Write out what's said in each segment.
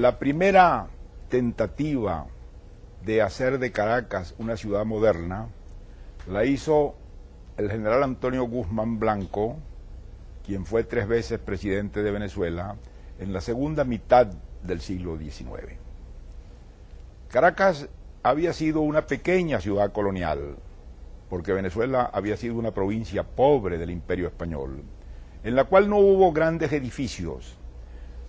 La primera tentativa de hacer de Caracas una ciudad moderna la hizo el general Antonio Guzmán Blanco, quien fue 3 veces presidente de Venezuela en la segunda mitad del siglo XIX. Caracas había sido una pequeña ciudad colonial, porque Venezuela había sido una provincia pobre del Imperio Español, en la cual no hubo grandes edificios.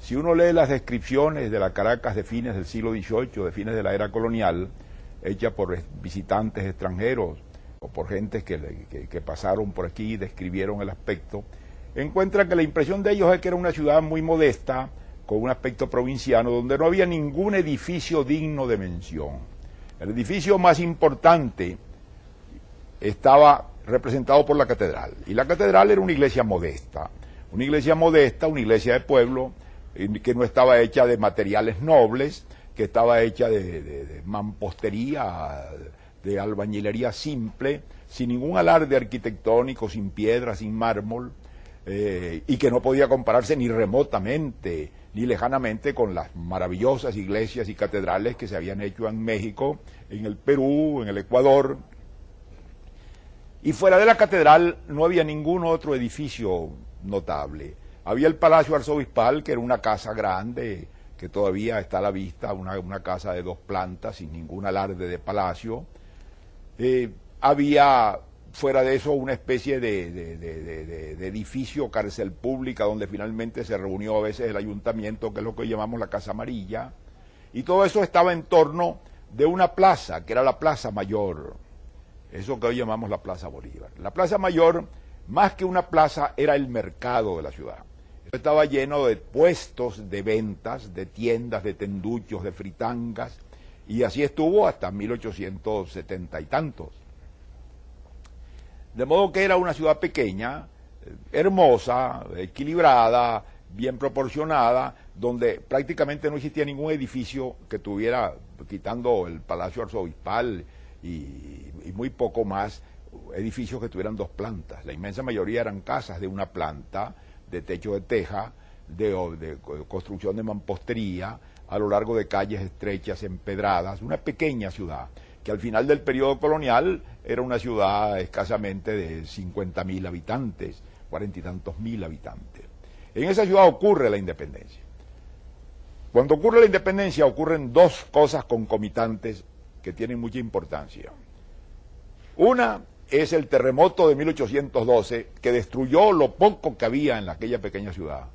Si uno lee las descripciones de la Caracas de fines del siglo XVIII, de fines de la era colonial, hecha por visitantes extranjeros o por gentes que pasaron por aquí y describieron el aspecto, encuentra que la impresión de ellos es que era una ciudad muy modesta, con un aspecto provinciano, donde no había ningún edificio digno de mención. El edificio más importante estaba representado por la catedral, y la catedral era una iglesia modesta, una iglesia de pueblo, que no estaba hecha de materiales nobles, que estaba hecha de mampostería, de albañilería simple, sin ningún alarde arquitectónico, sin piedra, sin mármol, y que no podía compararse ni remotamente, ni lejanamente con las maravillosas iglesias y catedrales que se habían hecho en México, en el Perú, en el Ecuador. Y fuera de la catedral no había ningún otro edificio notable. Había el Palacio Arzobispal, que era una casa grande, que todavía está a la vista, una casa de 2 plantas, sin ningún alarde de palacio. Había, fuera de eso, una especie de edificio, cárcel pública, donde finalmente se reunió a veces el ayuntamiento, que es lo que llamamos la Casa Amarilla. Y todo eso estaba en torno de una plaza, que era la Plaza Mayor, eso que hoy llamamos la Plaza Bolívar. La Plaza Mayor, más que una plaza, era el mercado de la ciudad. Estaba lleno de puestos de ventas, de tiendas, de tenduchos, de fritangas, y así estuvo hasta 1870 y tantos. De modo que era una ciudad pequeña, hermosa, equilibrada, bien proporcionada, donde prácticamente no existía ningún edificio que tuviera, quitando el Palacio Arzobispal y muy poco más, edificios que tuvieran 2 plantas. La inmensa mayoría eran casas de una planta, de techo de teja, de construcción de mampostería, a lo largo de calles estrechas, empedradas, una pequeña ciudad, que al final del periodo colonial era una ciudad escasamente de 50.000 habitantes, 40 y tantos mil habitantes. En esa ciudad ocurre la independencia. Cuando ocurre la independencia ocurren 2 cosas concomitantes que tienen mucha importancia. Una es el terremoto de 1812, que destruyó lo poco que había en aquella pequeña ciudad.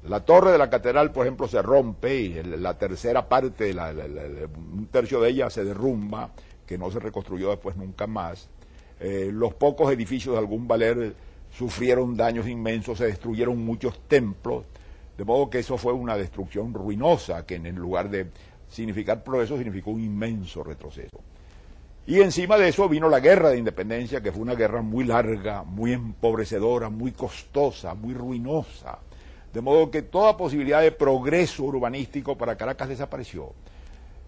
La torre de la catedral, por ejemplo, se rompe y la tercera parte, un tercio de ella se derrumba, que no se reconstruyó después nunca más. Los pocos edificios de algún valer sufrieron daños inmensos, se destruyeron muchos templos, de modo que eso fue una destrucción ruinosa, que en lugar de significar progreso, significó un inmenso retroceso. Y encima de eso vino la guerra de independencia, que fue una guerra muy larga, muy empobrecedora, muy costosa, muy ruinosa. De modo que toda posibilidad de progreso urbanístico para Caracas desapareció.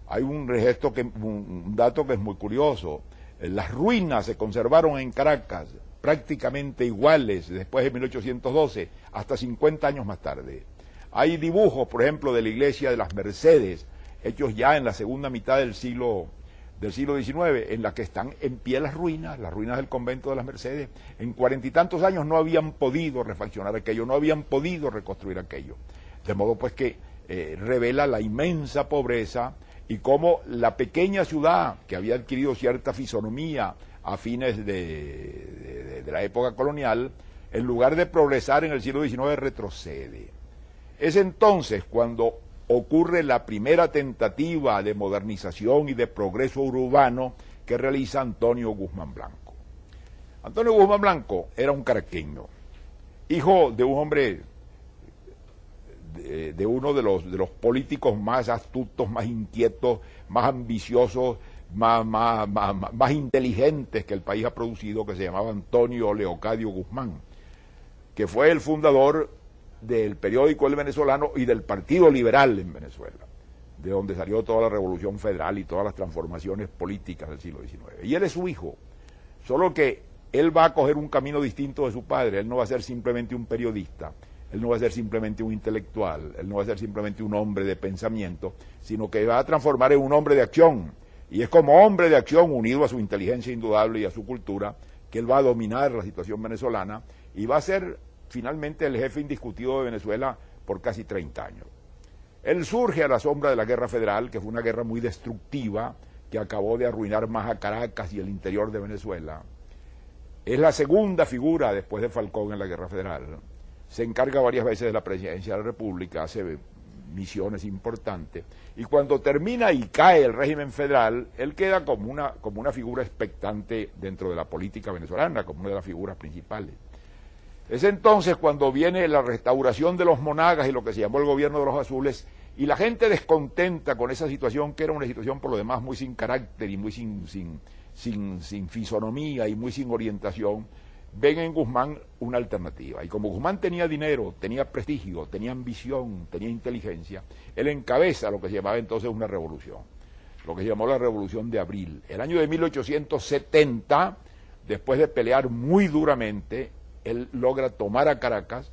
Hay un dato que es muy curioso. Las ruinas se conservaron en Caracas prácticamente iguales después de 1812, hasta 50 años más tarde. Hay dibujos, por ejemplo, de la iglesia de las Mercedes, hechos ya en la segunda mitad del siglo XIX, en la que están en pie las ruinas del convento de las Mercedes. En 40 y tantos años no habían podido refaccionar aquello, no habían podido reconstruir aquello. De modo pues que revela la inmensa pobreza y cómo la pequeña ciudad, que había adquirido cierta fisonomía a fines de la época colonial, en lugar de progresar en el siglo XIX, retrocede. Es entonces cuando ocurre la primera tentativa de modernización y de progreso urbano que realiza Antonio Guzmán Blanco. Antonio Guzmán Blanco era un caraqueño, hijo de un hombre, de uno de los políticos más astutos, más inquietos, más ambiciosos, más inteligentes que el país ha producido, que se llamaba Antonio Leocadio Guzmán, que fue el fundador del periódico El Venezolano y del Partido Liberal en Venezuela, de donde salió toda la Revolución Federal y todas las transformaciones políticas del siglo XIX. Y él es su hijo, solo que él va a coger un camino distinto de su padre. Él no va a ser simplemente un periodista, Él no va a ser simplemente un intelectual, él no va a ser simplemente un hombre de pensamiento, sino que va a transformar en un hombre de acción. Y es como hombre de acción, unido a su inteligencia indudable y a su cultura, que él va a dominar la situación venezolana y va a ser finalmente el jefe indiscutido de Venezuela por casi 30 años. Él surge a la sombra de la Guerra Federal, que fue una guerra muy destructiva, que acabó de arruinar más a Caracas y el interior de Venezuela. Es la segunda figura después de Falcón en la Guerra Federal. Se encarga varias veces de la presidencia de la República, hace misiones importantes, y cuando termina y cae el régimen federal, él queda como una figura expectante dentro de la política venezolana, como una de las figuras principales. Es entonces cuando viene la restauración de los monagas y lo que se llamó el gobierno de los azules, y la gente descontenta con esa situación, que era una situación por lo demás muy sin carácter y muy sin fisonomía y muy sin orientación, ven en Guzmán una alternativa. Y como Guzmán tenía dinero, tenía prestigio, tenía ambición, tenía inteligencia, él encabeza lo que se llamaba entonces una revolución, lo que se llamó la Revolución de Abril. El año de 1870, después de pelear muy duramente, él logra tomar a Caracas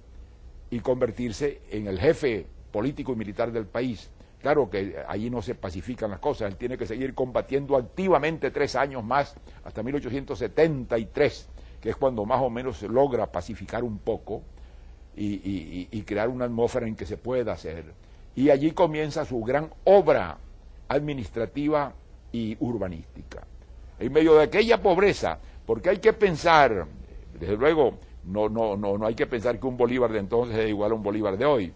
y convertirse en el jefe político y militar del país. Claro que allí no se pacifican las cosas, él tiene que seguir combatiendo activamente 3 años más, hasta 1873, que es cuando más o menos se logra pacificar un poco y crear una atmósfera en que se pueda hacer. Y allí comienza su gran obra administrativa y urbanística. En medio de aquella pobreza, porque hay que pensar, desde luego, no hay que pensar que un Bolívar de entonces es igual a un Bolívar de hoy,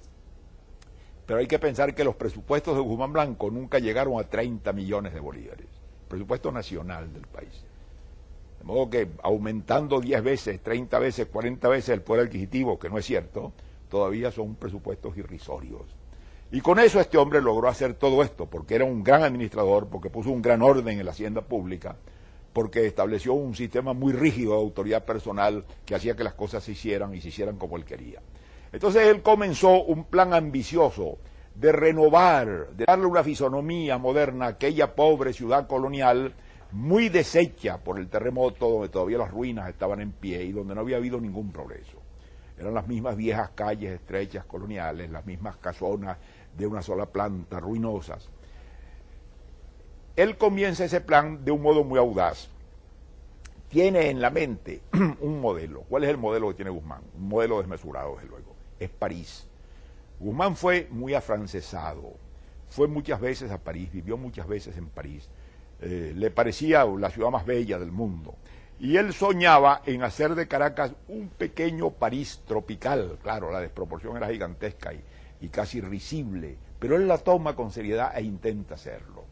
pero hay que pensar que los presupuestos de Guzmán Blanco nunca llegaron a 30 millones de bolívares, presupuesto nacional del país. De modo que aumentando 10 veces, 30 veces, 40 veces el poder adquisitivo, que no es cierto, todavía son presupuestos irrisorios. Y con eso este hombre logró hacer todo esto, porque era un gran administrador, porque puso un gran orden en la hacienda pública, porque estableció un sistema muy rígido de autoridad personal que hacía que las cosas se hicieran y se hicieran como él quería. Entonces él comenzó un plan ambicioso de renovar, de darle una fisonomía moderna a aquella pobre ciudad colonial, muy deshecha por el terremoto, donde todavía las ruinas estaban en pie y donde no había habido ningún progreso. Eran las mismas viejas calles estrechas coloniales, las mismas casonas de una sola planta, ruinosas. Él comienza ese plan de un modo muy audaz. Tiene en la mente un modelo. ¿Cuál es el modelo que tiene Guzmán? Un modelo desmesurado, desde luego. Es París. Guzmán fue muy afrancesado. Fue muchas veces a París, vivió muchas veces en París. Le parecía la ciudad más bella del mundo. Y él soñaba en hacer de Caracas un pequeño París tropical. Claro, la desproporción era gigantesca y casi risible, pero él la toma con seriedad e intenta hacerlo.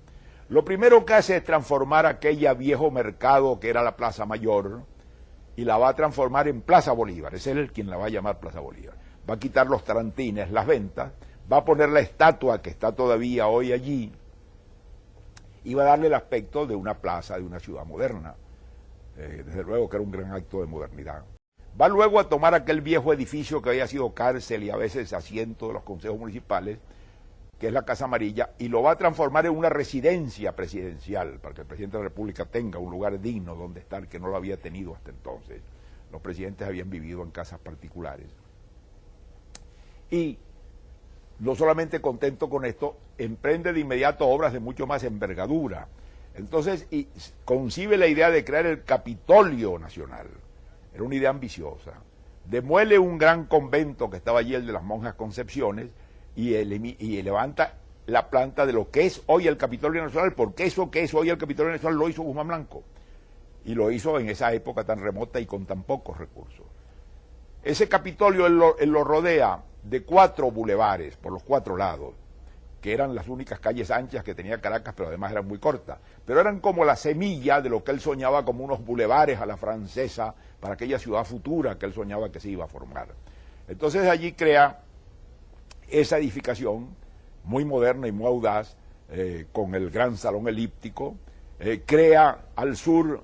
Lo primero que hace es transformar aquella viejo mercado que era la Plaza Mayor y la va a transformar en Plaza Bolívar. Es él quien la va a llamar Plaza Bolívar. Va a quitar los tarantines, las ventas, va a poner la estatua que está todavía hoy allí y va a darle el aspecto de una plaza, de una ciudad moderna. Desde luego que era un gran acto de modernidad. Va luego a tomar aquel viejo edificio que había sido cárcel y a veces asiento de los consejos municipales, que es la Casa Amarilla, y lo va a transformar en una residencia presidencial, para que el presidente de la República tenga un lugar digno donde estar, que no lo había tenido hasta entonces. Los presidentes habían vivido en casas particulares. Y no solamente contento con esto, emprende de inmediato obras de mucho más envergadura. Entonces, y concibe la idea de crear el Capitolio Nacional. Era una idea ambiciosa. Demuele un gran convento que estaba allí, el de las monjas Concepciones, y levanta la planta de lo que es hoy el Capitolio Nacional, porque eso que es hoy el Capitolio Nacional lo hizo Guzmán Blanco. Y lo hizo en esa época tan remota y con tan pocos recursos. Ese Capitolio él lo rodea de 4 bulevares por los 4 lados, que eran las únicas calles anchas que tenía Caracas, pero además eran muy cortas. Pero eran como la semilla de lo que él soñaba como unos bulevares a la francesa para aquella ciudad futura que él soñaba que se iba a formar. Entonces allí crea esa edificación muy moderna y muy audaz, con el gran salón elíptico, crea al sur,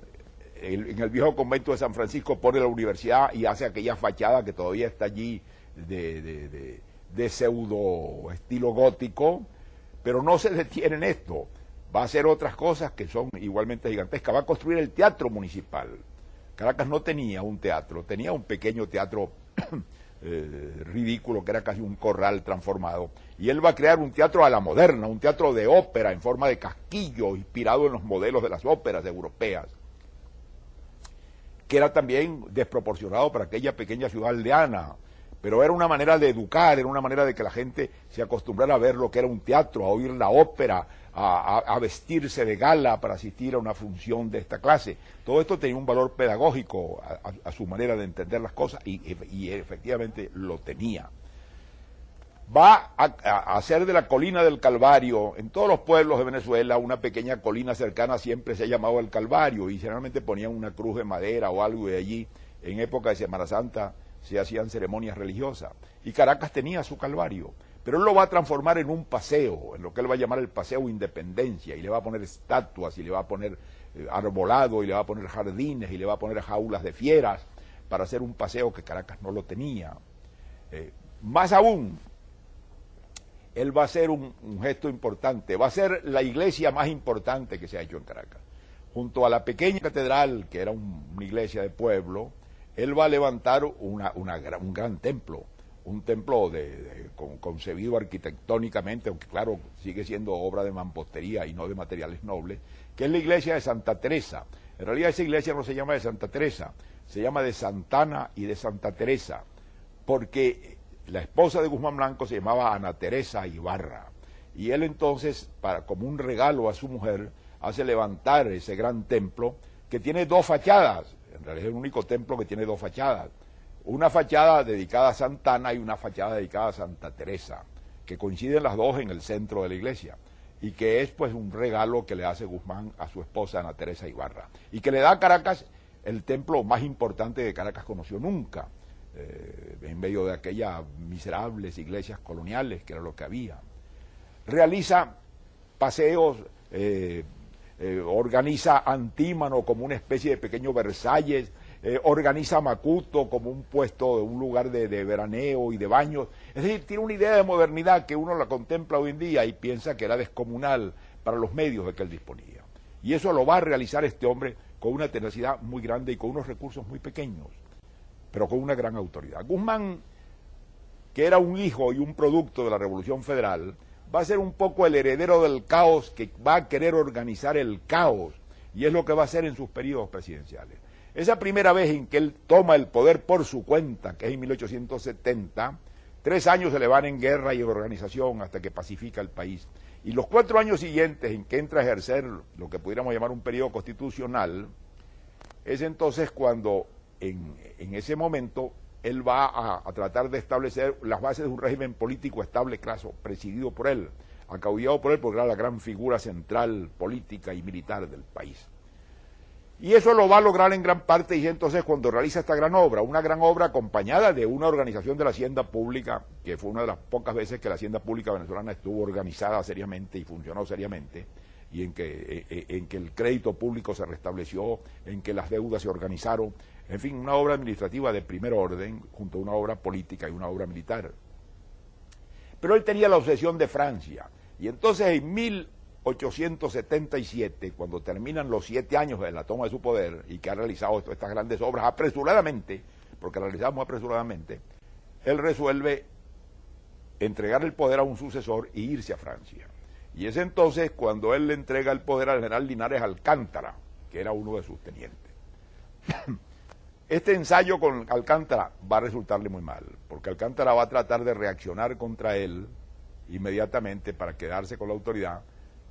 en el viejo convento de San Francisco, pone la universidad y hace aquella fachada que todavía está allí de pseudo estilo gótico, pero no se detiene en esto, va a hacer otras cosas que son igualmente gigantescas, va a construir el teatro municipal. Caracas no tenía un teatro, tenía un pequeño teatro ridículo que era casi un corral transformado. Y él va a crear un teatro a la moderna, un teatro de ópera en forma de casquillo, inspirado en los modelos de las óperas europeas, que era también desproporcionado para aquella pequeña ciudad aldeana, pero era una manera de educar, era una manera de que la gente se acostumbrara a ver lo que era un teatro, a oír la ópera, a vestirse de gala para asistir a una función de esta clase. Todo esto tenía un valor pedagógico a su manera de entender las cosas y efectivamente lo tenía. Va a hacer de la colina del Calvario, en todos los pueblos de Venezuela, una pequeña colina cercana siempre se ha llamado el Calvario y generalmente ponían una cruz de madera o algo de allí. En época de Semana Santa se hacían ceremonias religiosas y Caracas tenía su Calvario, pero él lo va a transformar en un paseo, en lo que él va a llamar el Paseo Independencia, y le va a poner estatuas y le va a poner arbolado y le va a poner jardines y le va a poner jaulas de fieras para hacer un paseo que Caracas no lo tenía. Más aún, él va a hacer un gesto importante, va a ser la iglesia más importante que se ha hecho en Caracas. Junto a la pequeña catedral, que era una iglesia de pueblo, él va a levantar un gran templo, un templo concebido arquitectónicamente, aunque claro, sigue siendo obra de mampostería y no de materiales nobles, que es la iglesia de Santa Teresa. En realidad esa iglesia no se llama de Santa Teresa, se llama de Santana y de Santa Teresa, porque la esposa de Guzmán Blanco se llamaba Ana Teresa Ibarra, y él entonces, como un regalo a su mujer, hace levantar ese gran templo que tiene dos fachadas. En realidad es el único templo que tiene dos fachadas, una fachada dedicada a Santana y una fachada dedicada a Santa Teresa, que coinciden las dos en el centro de la iglesia, y que es pues un regalo que le hace Guzmán a su esposa Ana Teresa Ibarra, y que le da a Caracas el templo más importante que Caracas conoció nunca, en medio de aquellas miserables iglesias coloniales que era lo que había. Realiza paseos, organiza Antímano como una especie de pequeño Versalles, organiza Macuto como un puesto, un lugar de veraneo y de baños. Es decir, tiene una idea de modernidad que uno la contempla hoy en día y piensa que era descomunal para los medios de que él disponía. Y eso lo va a realizar este hombre con una tenacidad muy grande y con unos recursos muy pequeños, pero con una gran autoridad. Guzmán, que era un hijo y un producto de la Revolución Federal, va a ser un poco el heredero del caos, que va a querer organizar el caos, y es lo que va a hacer en sus periodos presidenciales. Esa primera vez en que él toma el poder por su cuenta, que es en 1870, 3 años se le van en guerra y en organización hasta que pacifica el país. Y los 4 años siguientes en que entra a ejercer lo que pudiéramos llamar un periodo constitucional, es entonces cuando en ese momento él va a tratar de establecer las bases de un régimen político estable, claro, presidido por él, acaudillado por él, porque era la gran figura central política y militar del país. Y eso lo va a lograr en gran parte, y entonces cuando realiza esta gran obra, una gran obra acompañada de una organización de la hacienda pública, que fue una de las pocas veces que la hacienda pública venezolana estuvo organizada seriamente y funcionó seriamente, y en que el crédito público se restableció, en que las deudas se organizaron, en fin, una obra administrativa de primer orden, junto a una obra política y una obra militar. Pero él tenía la obsesión de Francia, y entonces en 1877, cuando terminan los 7 años de la toma de su poder, y que ha realizado estas grandes obras apresuradamente, porque las realizamos apresuradamente, él resuelve entregar el poder a un sucesor e irse a Francia. Y es entonces cuando él le entrega el poder al general Linares Alcántara, que era uno de sus tenientes. Este ensayo con Alcántara va a resultarle muy mal, porque Alcántara va a tratar de reaccionar contra él inmediatamente para quedarse con la autoridad,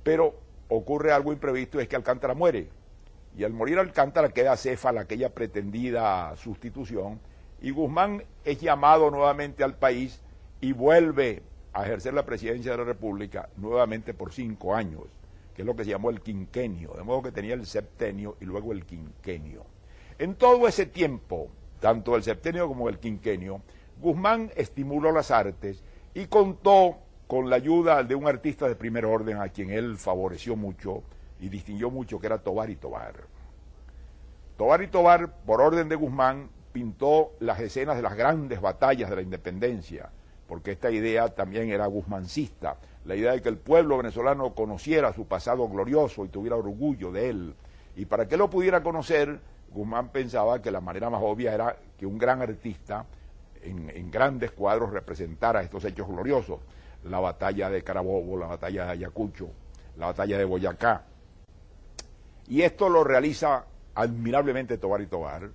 pero ocurre algo imprevisto, es que Alcántara muere, y al morir Alcántara queda acéfala aquella pretendida sustitución, y Guzmán es llamado nuevamente al país y vuelve a ejercer la presidencia de la República nuevamente por 5 años, que es lo que se llamó el quinquenio, de modo que tenía el septenio y luego el quinquenio. En todo ese tiempo, tanto el septenio como el quinquenio, Guzmán estimuló las artes y contó con la ayuda de un artista de primer orden a quien él favoreció mucho y distinguió mucho, que era Tovar y Tovar. Tovar y Tovar, por orden de Guzmán, pintó las escenas de las grandes batallas de la independencia, porque esta idea también era guzmancista, la idea de que el pueblo venezolano conociera su pasado glorioso y tuviera orgullo de él. Y para que lo pudiera conocer, Guzmán pensaba que la manera más obvia era que un gran artista en grandes cuadros representara estos hechos gloriosos: la batalla de Carabobo, la batalla de Ayacucho, la batalla de Boyacá. Y esto lo realiza admirablemente Tovar y Tovar,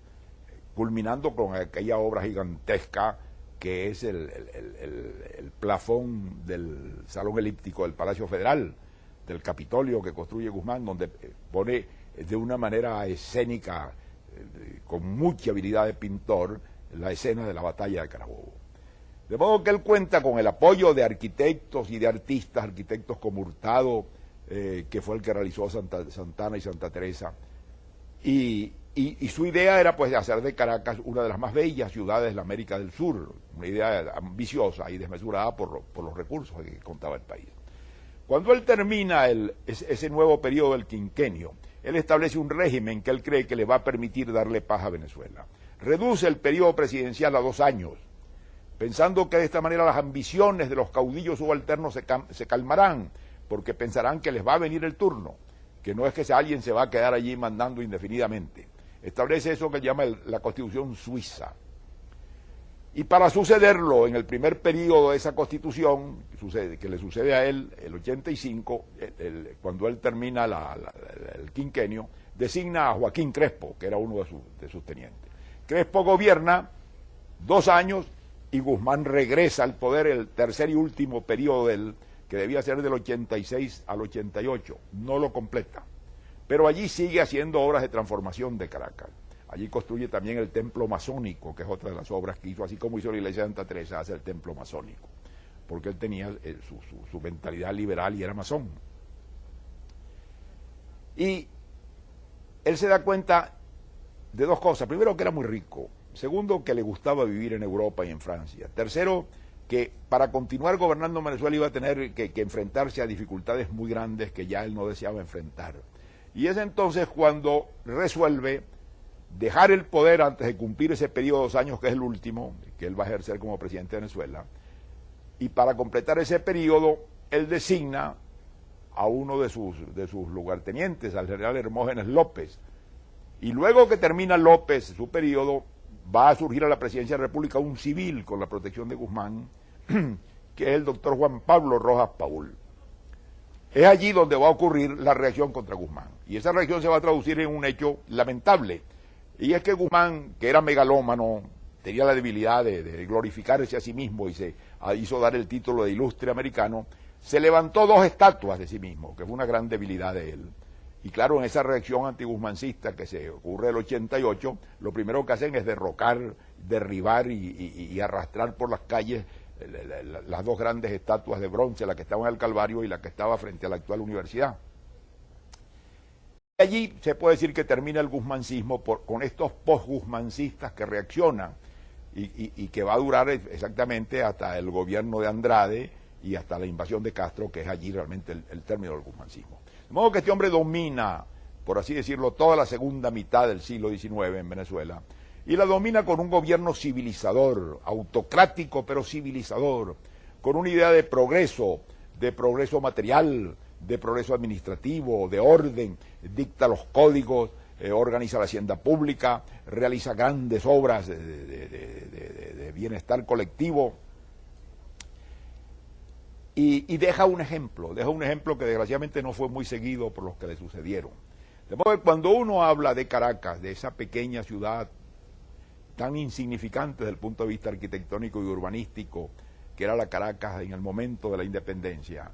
culminando con aquella obra gigantesca que es el plafón del Salón Elíptico del Palacio Federal, del Capitolio que construye Guzmán, donde pone de una manera escénica, con mucha habilidad de pintor, la escena de la batalla de Carabobo. De modo que él cuenta con el apoyo de arquitectos y de arquitectos como Hurtado, que fue el que realizó Santana y Santa Teresa, y su idea era pues hacer de Caracas una de las más bellas ciudades de la América del Sur, una idea ambiciosa y desmesurada por los recursos que contaba el país. Cuando él termina ese nuevo periodo del quinquenio, él establece un régimen que él cree que le va a permitir darle paz a Venezuela. Reduce el periodo presidencial a 2 años, pensando que de esta manera las ambiciones de los caudillos subalternos se calmarán, porque pensarán que les va a venir el turno, que no es que alguien se va a quedar allí mandando indefinidamente. Establece eso que llama la Constitución Suiza. Y para sucederlo, en el primer periodo de esa Constitución, que le sucede a él, el 85, cuando él termina el quinquenio, designa a Joaquín Crespo, que era uno de sus tenientes. Crespo gobierna 2 años y Guzmán regresa al poder el tercer y último periodo que debía ser del 86 al 88. No lo completa, pero allí sigue haciendo obras de transformación de Caracas. Allí construye también el templo masónico, que es otra de las obras que hizo, así como hizo la iglesia de Santa Teresa, hace el templo masónico, porque él tenía su mentalidad liberal y era masón. Y él se da cuenta de 2 cosas: primero, que era muy rico; segundo, que le gustaba vivir en Europa y en Francia; tercero, que para continuar gobernando Venezuela iba a tener que enfrentarse a dificultades muy grandes que ya él no deseaba enfrentar. Y es entonces cuando resuelve dejar el poder antes de cumplir ese periodo de 2 años, que es el último, que él va a ejercer como presidente de Venezuela. Y para completar ese periodo, él designa a uno de sus lugartenientes, al general Hermógenes López. Y luego que termina López su periodo, va a surgir a la presidencia de la República un civil con la protección de Guzmán, que es el doctor Juan Pablo Rojas Paul. Es allí donde va a ocurrir la reacción contra Guzmán. Y esa reacción se va a traducir en un hecho lamentable. Y es que Guzmán, que era megalómano, tenía la debilidad de glorificarse a sí mismo y se hizo dar el título de ilustre americano, se levantó 2 estatuas de sí mismo, que fue una gran debilidad de él. Y claro, en esa reacción antiguzmancista que se ocurre el 88, lo primero que hacen es derrocar, derribar y arrastrar por las calles las 2 grandes estatuas de bronce, la que estaba en el Calvario y la que estaba frente a la actual universidad. Allí se puede decir que termina el guzmancismo con estos post-guzmancistas que reaccionan y que va a durar exactamente hasta el gobierno de Andrade y hasta la invasión de Castro, que es allí realmente el término del guzmancismo. De modo que este hombre domina, por así decirlo, toda la segunda mitad del siglo XIX en Venezuela, y la domina con un gobierno civilizador, autocrático pero civilizador, con una idea de progreso material, de progreso administrativo, de orden, dicta los códigos, organiza la hacienda pública, realiza grandes obras de bienestar colectivo y deja un ejemplo que desgraciadamente no fue muy seguido por los que le sucedieron. De modo que cuando uno habla de Caracas, de esa pequeña ciudad tan insignificante desde el punto de vista arquitectónico y urbanístico, que era la Caracas en el momento de la independencia,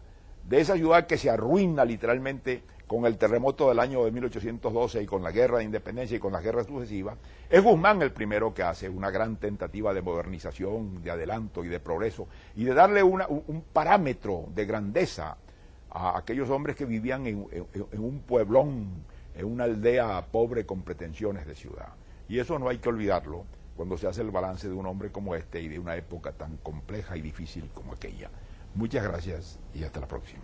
de esa ciudad que se arruina literalmente con el terremoto del año de 1812 y con la guerra de independencia y con las guerras sucesivas, es Guzmán el primero que hace una gran tentativa de modernización, de adelanto y de progreso, y de darle un parámetro de grandeza a aquellos hombres que vivían en un pueblón, en una aldea pobre con pretensiones de ciudad. Y eso no hay que olvidarlo cuando se hace el balance de un hombre como este y de una época tan compleja y difícil como aquella. Muchas gracias y hasta la próxima.